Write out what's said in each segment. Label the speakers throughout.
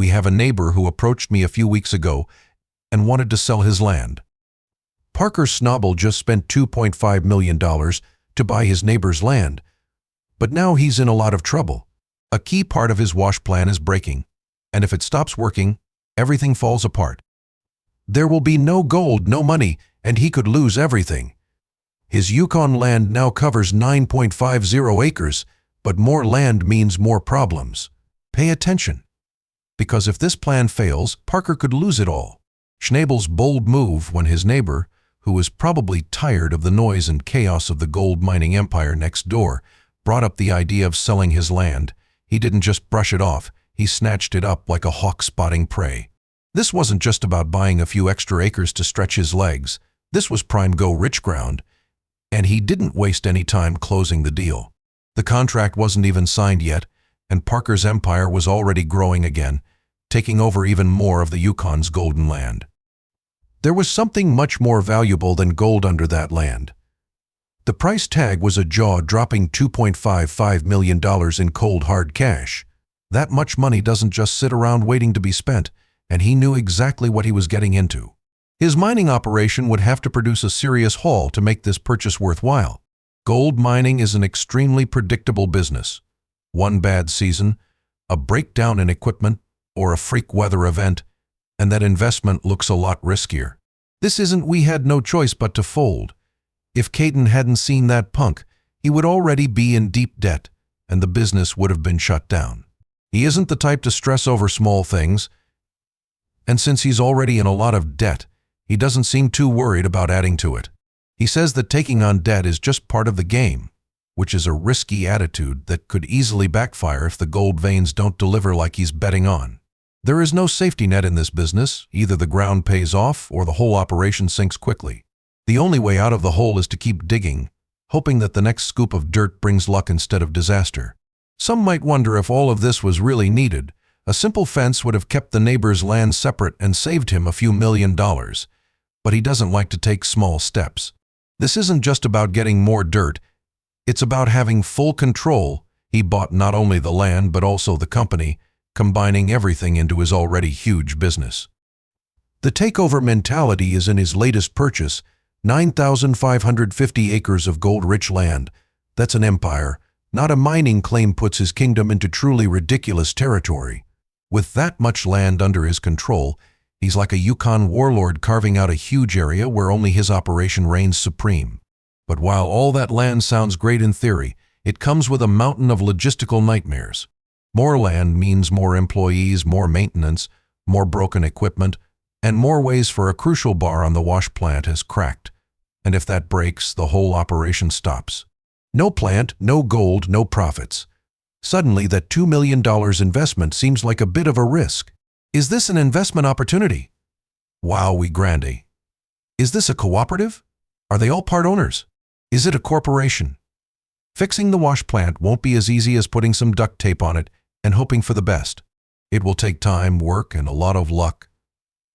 Speaker 1: We have a neighbor who approached me a few weeks ago and wanted to sell his land. Parker Schnabel just spent $2.5 million to buy his neighbor's land, but now he's in a lot of trouble. A key part of his wash plan is breaking, and if it stops working, everything falls apart. There will be no gold, no money, and he could lose everything. His Yukon land now covers 9.50 acres, but more land means more problems. Pay attention, because if this plan fails, Parker could lose it all. Schnabel's bold move when his neighbor, who was probably tired of the noise and chaos of the gold mining empire next door, brought up the idea of selling his land, he didn't just brush it off, he snatched it up like a hawk spotting prey. This wasn't just about buying a few extra acres to stretch his legs. This was prime go-rich ground, and he didn't waste any time closing the deal. The contract wasn't even signed yet, and Parker's empire was already growing again, taking over even more of the Yukon's golden land. There was something much more valuable than gold under that land. The price tag was a jaw-dropping $2.55 million in cold hard cash. That much money doesn't just sit around waiting to be spent, and he knew exactly what he was getting into. His mining operation would have to produce a serious haul to make this purchase worthwhile. Gold mining is an extremely predictable business. One bad season, a breakdown in equipment, or a freak weather event, and that investment looks a lot riskier. This isn't we had no choice but to fold. If Caden hadn't seen that punk, he would already be in deep debt, and the business would have been shut down. He isn't the type to stress over small things, and since he's already in a lot of debt, he doesn't seem too worried about adding to it. He says that taking on debt is just part of the game, which is a risky attitude that could easily backfire if the gold veins don't deliver like he's betting on. There is no safety net in this business. Either the ground pays off or the whole operation sinks quickly. The only way out of the hole is to keep digging, hoping that the next scoop of dirt brings luck instead of disaster. Some might wonder if all of this was really needed. A simple fence would have kept the neighbor's land separate and saved him a few $1 million. But he doesn't like to take small steps. This isn't just about getting more dirt. It's about having full control. He bought not only the land but also the company, combining everything into his already huge business. The takeover mentality is in his latest purchase, 9,550 acres of gold-rich land. That's an empire. Not a mining claim puts his kingdom into truly ridiculous territory. With that much land under his control, he's like a Yukon warlord carving out a huge area where only his operation reigns supreme. But while all that land sounds great in theory, it comes with a mountain of logistical nightmares. More land means more employees, more maintenance, more broken equipment, and more ways for a crucial bar on the wash plant has cracked. And if that breaks, the whole operation stops. No plant, no gold, no profits. Suddenly, that $2 million investment seems like a bit of a risk. Is this an investment opportunity? Wowie grande. Is this a cooperative? Are they all part owners? Is it a corporation? Fixing the wash plant won't be as easy as putting some duct tape on it and hoping for the best. It will take time, work, and a lot of luck.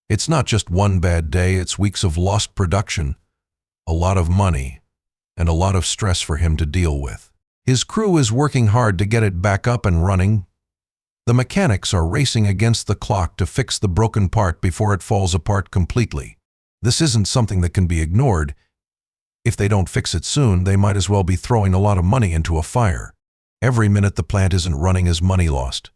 Speaker 1: It's not just one bad day, it's weeks of lost production, a lot of money, and a lot of stress for him to deal with. His crew is working hard to get it back up and running. The mechanics are racing against the clock to fix the broken part before it falls apart completely. This isn't something that can be ignored. If they don't fix it soon, they might as well be throwing a lot of money into a fire. Every minute the plant isn't running is money lost.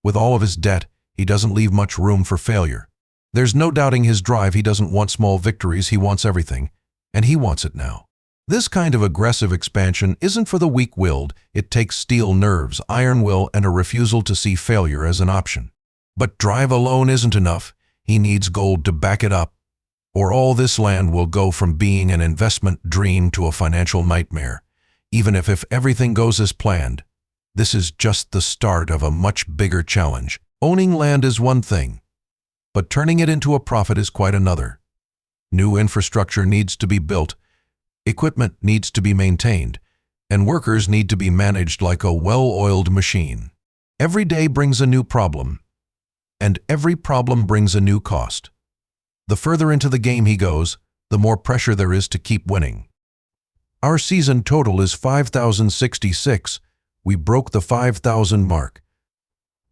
Speaker 1: With all of his debt, he doesn't leave much room for failure. There's no doubting his drive. He doesn't want small victories, he wants everything, and he wants it now. This kind of aggressive expansion isn't for the weak-willed. It takes steel nerves, iron will, and a refusal to see failure as an option. But drive alone isn't enough. He needs gold to back it up, or all this land will go from being an investment dream to a financial nightmare. Even if everything goes as planned, this is just the start of a much bigger challenge. Owning land is one thing, but turning it into a profit is quite another. New infrastructure needs to be built, equipment needs to be maintained, and workers need to be managed like a well-oiled machine. Every day brings a new problem, and every problem brings a new cost. The further into the game he goes, the more pressure there is to keep winning. Our season total is 5,066. We broke the 5,000 mark.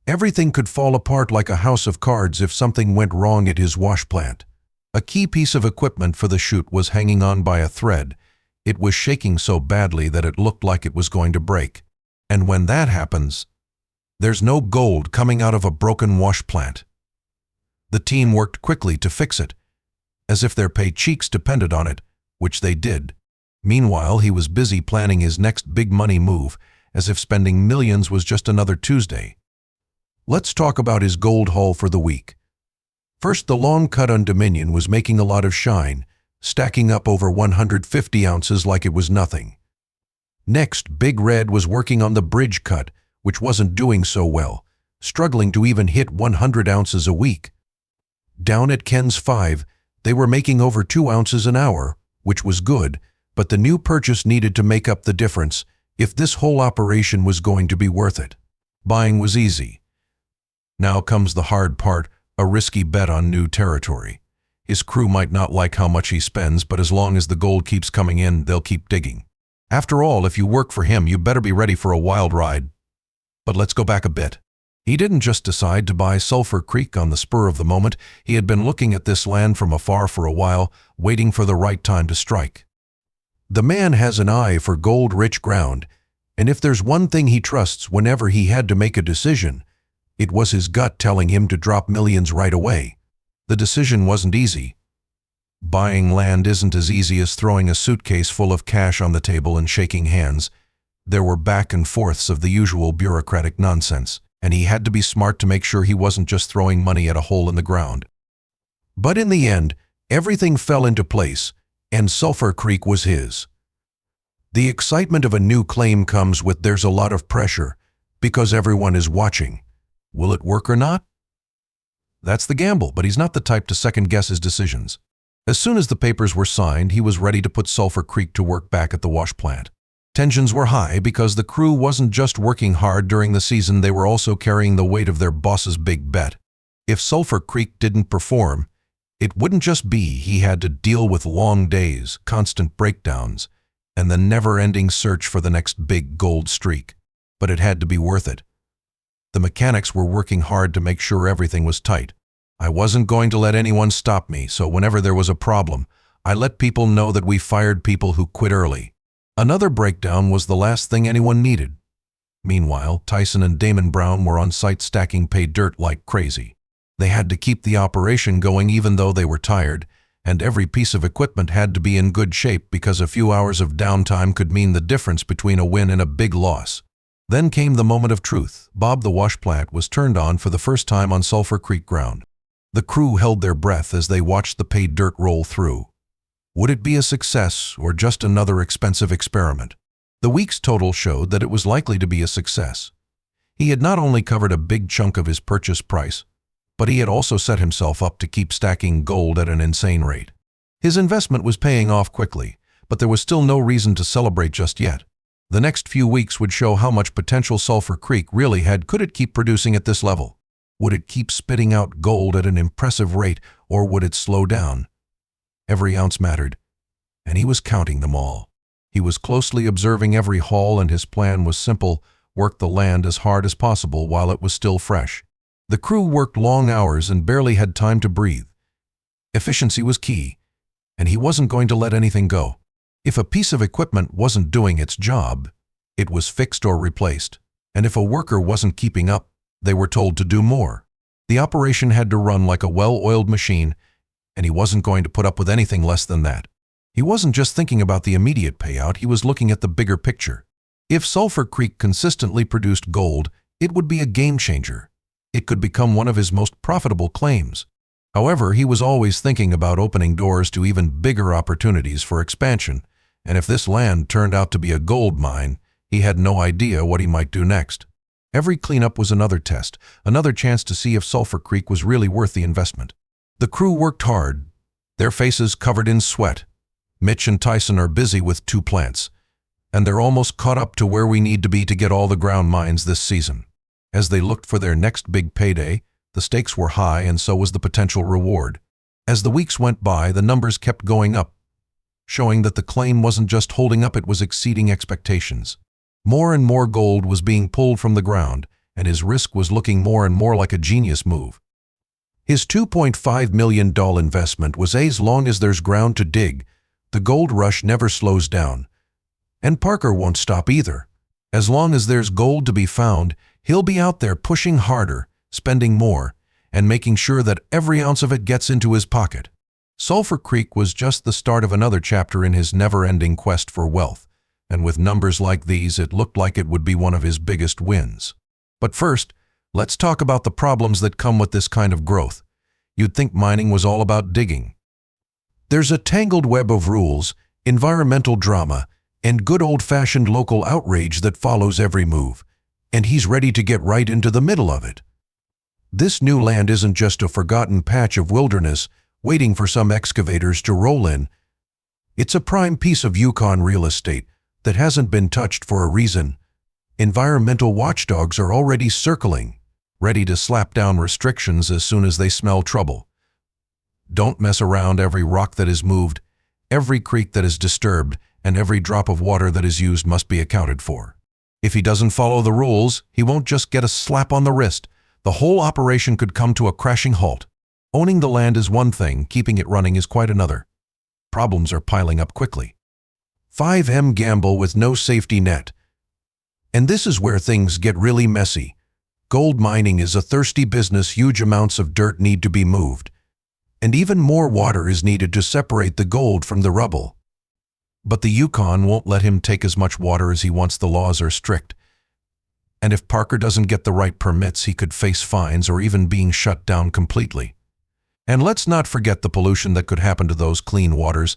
Speaker 1: Everything could fall apart like a house of cards if something went wrong at his wash plant. A key piece of equipment for the chute was hanging on by a thread. It was shaking so badly that it looked like it was going to break. And when that happens, there's no gold coming out of a broken wash plant. The team worked quickly to fix it, as if their paychecks depended on it, which they did. Meanwhile, he was busy planning his next big money move, as if spending millions was just another Tuesday. Let's talk about his gold haul for the week. First, the long cut on Dominion was making a lot of shine, stacking up over 150 ounces like it was nothing. Next, Big Red was working on the bridge cut, which wasn't doing so well, struggling to even hit 100 ounces a week. Down at Ken's 5, they were making over 2 ounces an hour, which was good, but the new purchase needed to make up the difference if this whole operation was going to be worth it. Buying was easy. Now comes the hard part, a risky bet on new territory. His crew might not like how much he spends, but as long as the gold keeps coming in, they'll keep digging. After all, if you work for him, you better be ready for a wild ride. But let's go back a bit. He didn't just decide to buy Sulphur Creek on the spur of the moment. He had been looking at this land from afar for a while, waiting for the right time to strike. The man has an eye for gold-rich ground, and if there's one thing he trusts whenever he had to make a decision, it was his gut telling him to drop millions right away. The decision wasn't easy. Buying land isn't as easy as throwing a suitcase full of cash on the table and shaking hands. There were back and forths of the usual bureaucratic nonsense, and he had to be smart to make sure he wasn't just throwing money at a hole in the ground. But in the end, everything fell into place, and Sulphur Creek was his. The excitement of a new claim comes with there's a lot of pressure, because everyone is watching. Will it work or not? That's the gamble, but he's not the type to second-guess his decisions. As soon as the papers were signed, he was ready to put Sulphur Creek to work back at the wash plant. Tensions were high because the crew wasn't just working hard during the season, they were also carrying the weight of their boss's big bet. If Sulphur Creek didn't perform, it wouldn't just be he had to deal with long days, constant breakdowns, and the never-ending search for the next big gold streak, but it had to be worth it. The mechanics were working hard to make sure everything was tight. I wasn't going to let anyone stop me, so whenever there was a problem, I let people know that we fired people who quit early. Another breakdown was the last thing anyone needed. Meanwhile, Tyson and Damon Brown were on site stacking pay dirt like crazy. They had to keep the operation going even though they were tired, and every piece of equipment had to be in good shape because a few hours of downtime could mean the difference between a win and a big loss. Then came the moment of truth. Bob the wash plant was turned on for the first time on Sulphur Creek ground. The crew held their breath as they watched the paid dirt roll through. Would it be a success or just another expensive experiment? The week's total showed that it was likely to be a success. He had not only covered a big chunk of his purchase price, but he had also set himself up to keep stacking gold at an insane rate. His investment was paying off quickly, but there was still no reason to celebrate just yet. The next few weeks would show how much potential Sulphur Creek really had. Could it keep producing at this level? Would it keep spitting out gold at an impressive rate, or would it slow down? Every ounce mattered, and he was counting them all. He was closely observing every haul, and his plan was simple: work the land as hard as possible while it was still fresh. The crew worked long hours and barely had time to breathe. Efficiency was key, and he wasn't going to let anything go. If a piece of equipment wasn't doing its job, it was fixed or replaced, and if a worker wasn't keeping up, they were told to do more. The operation had to run like a well-oiled machine, and he wasn't going to put up with anything less than that. He wasn't just thinking about the immediate payout, he was looking at the bigger picture. If Sulphur Creek consistently produced gold, it would be a game-changer. It could become one of his most profitable claims. However, he was always thinking about opening doors to even bigger opportunities for expansion, and if this land turned out to be a gold mine, he had no idea what he might do next. Every cleanup was another test, another chance to see if Sulphur Creek was really worth the investment. The crew worked hard, their faces covered in sweat. Mitch and Tyson are busy with 2 plants, and they're almost caught up to where we need to be to get all the ground mines this season. As they looked for their next big payday, the stakes were high and so was the potential reward. As the weeks went by, the numbers kept going up, showing that the claim wasn't just holding up, it was exceeding expectations. More and more gold was being pulled from the ground, and his risk was looking more and more like a genius move. His $2.5 million investment was as long as there's ground to dig. The gold rush never slows down. And Parker won't stop either. As long as there's gold to be found, he'll be out there pushing harder, spending more, and making sure that every ounce of it gets into his pocket. Sulphur Creek was just the start of another chapter in his never-ending quest for wealth, and with numbers like these, it looked like it would be one of his biggest wins. But first, let's talk about the problems that come with this kind of growth. You'd think mining was all about digging. There's a tangled web of rules, environmental drama, and good old-fashioned local outrage that follows every move, and he's ready to get right into the middle of it. This new land isn't just a forgotten patch of wilderness waiting for some excavators to roll in. It's a prime piece of Yukon real estate that hasn't been touched for a reason. Environmental watchdogs are already circling, ready to slap down restrictions as soon as they smell trouble. Don't mess around. Every rock that is moved, every creek that is disturbed, and every drop of water that is used must be accounted for. If he doesn't follow the rules, he won't just get a slap on the wrist. The whole operation could come to a crashing halt. Owning the land is one thing, keeping it running is quite another. Problems are piling up quickly. 5M gamble with no safety net. And this is where things get really messy. Gold mining is a thirsty business. Huge amounts of dirt need to be moved. And even more water is needed to separate the gold from the rubble. But the Yukon won't let him take as much water as he wants. The laws are strict. And if Parker doesn't get the right permits, he could face fines or even being shut down completely. And let's not forget the pollution that could happen to those clean waters.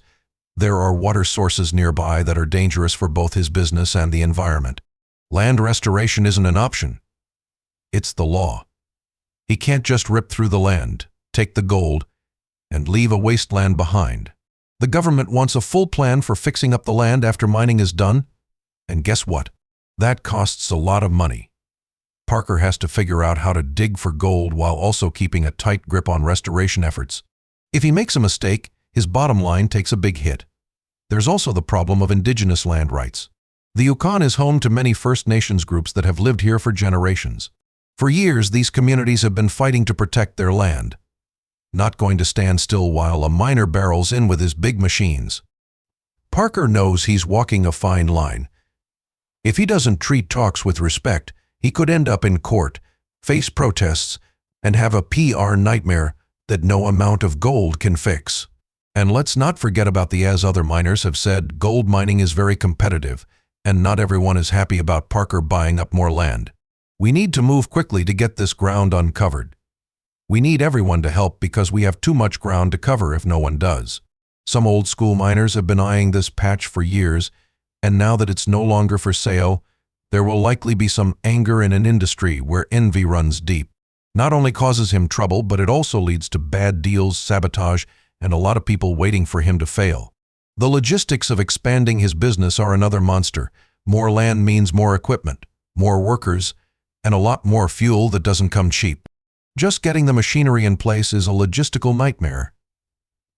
Speaker 1: There are water sources nearby that are dangerous for both his business and the environment. Land restoration isn't an option. It's the law. He can't just rip through the land, take the gold, and leave a wasteland behind. The government wants a full plan for fixing up the land after mining is done. And guess what? That costs a lot of money. Parker has to figure out how to dig for gold while also keeping a tight grip on restoration efforts. If he makes a mistake, his bottom line takes a big hit. There's also the problem of indigenous land rights. The Yukon is home to many First Nations groups that have lived here for generations. For years, these communities have been fighting to protect their land. Not going to stand still while a miner barrels in with his big machines. Parker knows he's walking a fine line. If he doesn't treat talks with respect, he could end up in court, face protests, and have a PR nightmare that no amount of gold can fix. And let's not forget about as other miners have said, gold mining is very competitive, and not everyone is happy about Parker buying up more land. We need to move quickly to get this ground uncovered. We need everyone to help because we have too much ground to cover if no one does. Some old school miners have been eyeing this patch for years, and now that it's no longer for sale, there will likely be some anger in an industry where envy runs deep. Not only causes him trouble, but it also leads to bad deals, sabotage, and a lot of people waiting for him to fail. The logistics of expanding his business are another monster. More land means more equipment, more workers, and a lot more fuel that doesn't come cheap. Just getting the machinery in place is a logistical nightmare.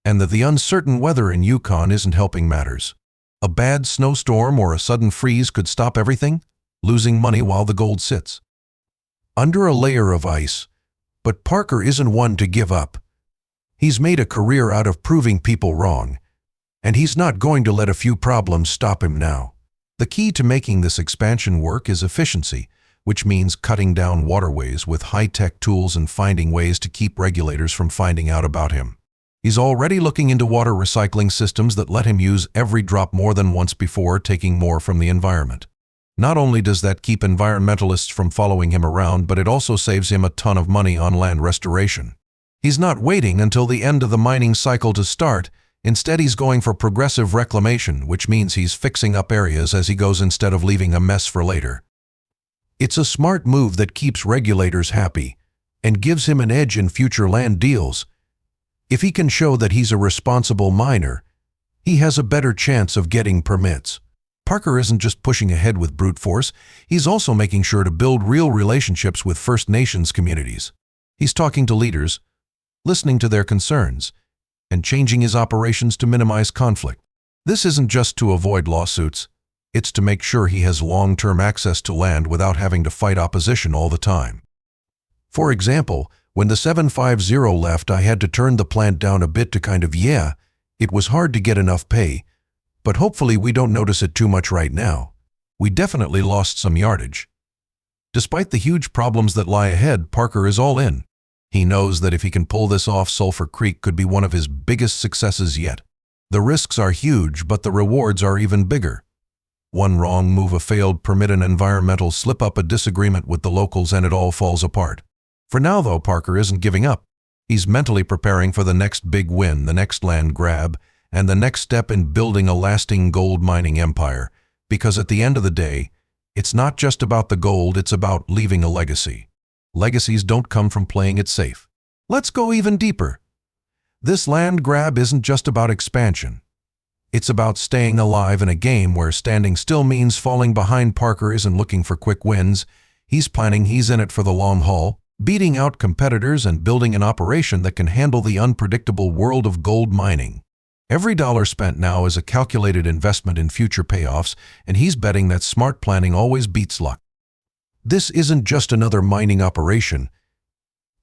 Speaker 1: And the uncertain weather in Yukon isn't helping matters. A bad snowstorm or a sudden freeze could stop everything, losing money while the gold sits under a layer of ice. But Parker isn't one to give up. He's made a career out of proving people wrong, and he's not going to let a few problems stop him now. The key to making this expansion work is efficiency, which means cutting down waterways with high-tech tools and finding ways to keep regulators from finding out about him. He's already looking into water recycling systems that let him use every drop more than once before, taking more from the environment. Not only does that keep environmentalists from following him around, but it also saves him a ton of money on land restoration. He's not waiting until the end of the mining cycle to start. Instead, he's going for progressive reclamation, which means he's fixing up areas as he goes instead of leaving a mess for later. It's a smart move that keeps regulators happy and gives him an edge in future land deals. If he can show that he's a responsible miner, he has a better chance of getting permits. Parker isn't just pushing ahead with brute force, he's also making sure to build real relationships with First Nations communities. He's talking to leaders, listening to their concerns, and changing his operations to minimize conflict. This isn't just to avoid lawsuits. It's to make sure he has long-term access to land without having to fight opposition all the time. For example, when the 750 left, I had to turn the plant down a bit to it was hard to get enough pay, but hopefully we don't notice it too much right now. We definitely lost some yardage. Despite the huge problems that lie ahead, Parker is all in. He knows that if he can pull this off, Sulphur Creek could be one of his biggest successes yet. The risks are huge, but the rewards are even bigger. One wrong move, a failed permit, an environmental slip-up, a disagreement with the locals, and it all falls apart. For now, though, Parker isn't giving up. He's mentally preparing for the next big win, the next land grab, and the next step in building a lasting gold mining empire. Because at the end of the day, it's not just about the gold, it's about leaving a legacy. Legacies don't come from playing it safe. Let's go even deeper. This land grab isn't just about expansion. It's about staying alive in a game where standing still means falling behind. Parker isn't looking for quick wins. He's in it for the long haul, beating out competitors and building an operation that can handle the unpredictable world of gold mining. Every dollar spent now is a calculated investment in future payoffs, and he's betting that smart planning always beats luck. This isn't just another mining operation.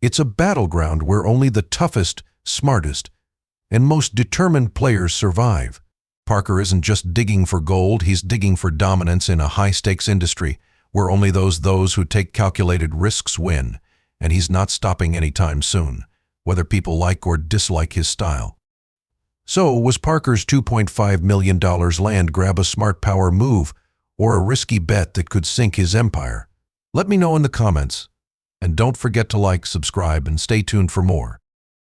Speaker 1: It's a battleground where only the toughest, smartest, and most determined players survive. Parker isn't just digging for gold, he's digging for dominance in a high-stakes industry where only those who take calculated risks win, and he's not stopping anytime soon, whether people like or dislike his style. So, was Parker's $2.5 million land grab a smart power move or a risky bet that could sink his empire? Let me know in the comments, and don't forget to like, subscribe, and stay tuned for more.